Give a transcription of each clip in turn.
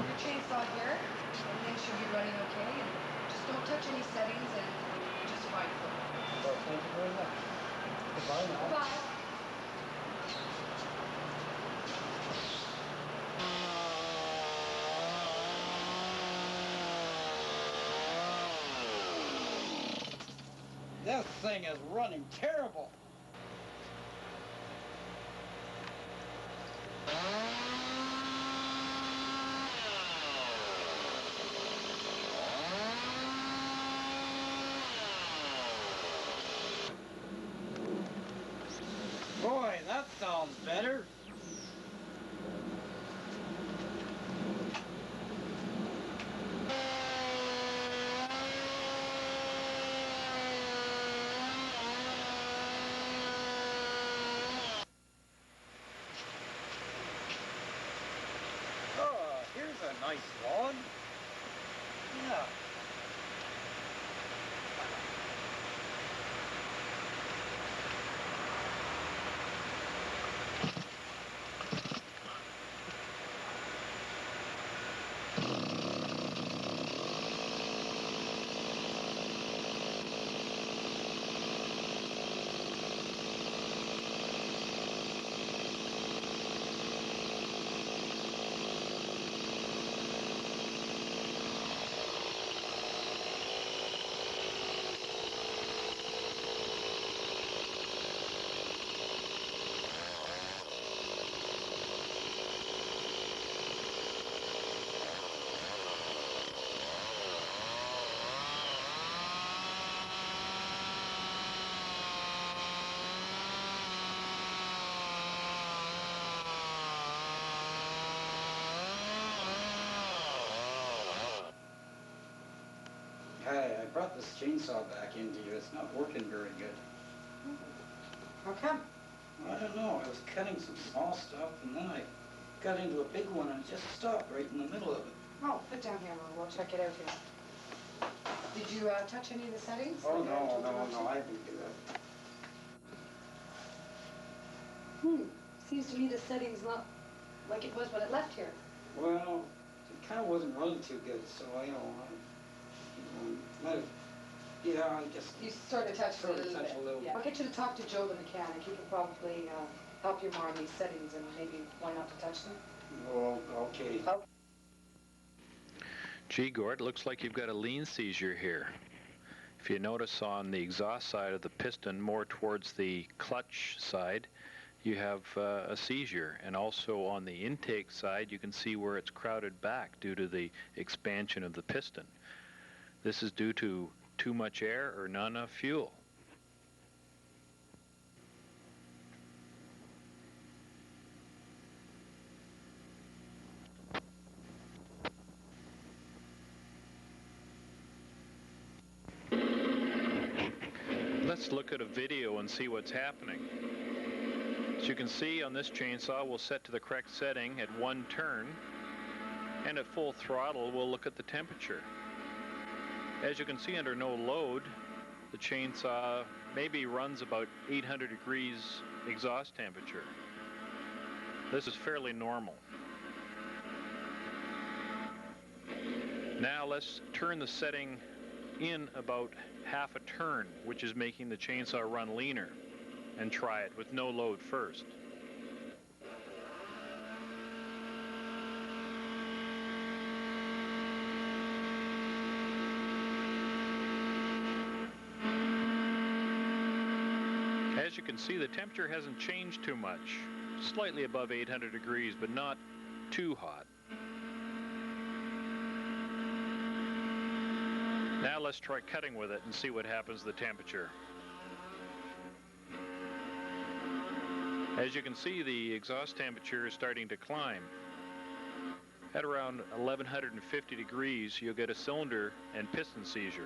your chainsaw here. Everything should be running okay. And just don't touch any settings and you're just fine for it. Well, thank you very much. Goodbye now. Goodbye. This thing is running terrible. Boy, that sounds better. Oh, here's a nice log. Yeah. Hey, I brought this chainsaw back into you. It's not working very good. How come? I don't know. I was cutting some small stuff, and then I got into a big one, and it just stopped right in the middle of it. Oh, put down here and we'll check it out here. Did you touch any of the settings? Oh, Like no, I didn't do that. Seems to me the setting's not like it was when it left here. Well, it kind of wasn't running too good, so I might have, yeah, I just You sort of touched it a little bit. Yeah. I'll get you to talk to Joe the mechanic. He can probably help you more on these settings and maybe why not to touch them. Oh, okay. Gee, Gord, looks like you've got a lean seizure here. If you notice on the exhaust side of the piston, more towards the clutch side, you have a seizure. And also on the intake side, you can see where it's crowded back due to the expansion of the piston. This is due to too much air or not enough fuel. Let's look at a video and see what's happening. As you can see on this chainsaw, we'll set to the correct setting at 1 turn, and at full throttle we'll look at the temperature. As you can see, under no load, the chainsaw maybe runs about 800 degrees exhaust temperature. This is fairly normal. Now let's turn the setting in about half a turn, which is making the chainsaw run leaner, and try it with no load first. As you can see, the temperature hasn't changed too much. Slightly above 800 degrees, but not too hot. Now let's try cutting with it and see what happens to the temperature. As you can see, the exhaust temperature is starting to climb. At around 1150 degrees, you'll get a cylinder and piston seizure.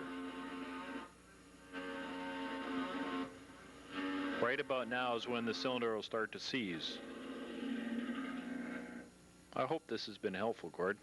Right about now is when the cylinder will start to seize. I hope this has been helpful, Gord.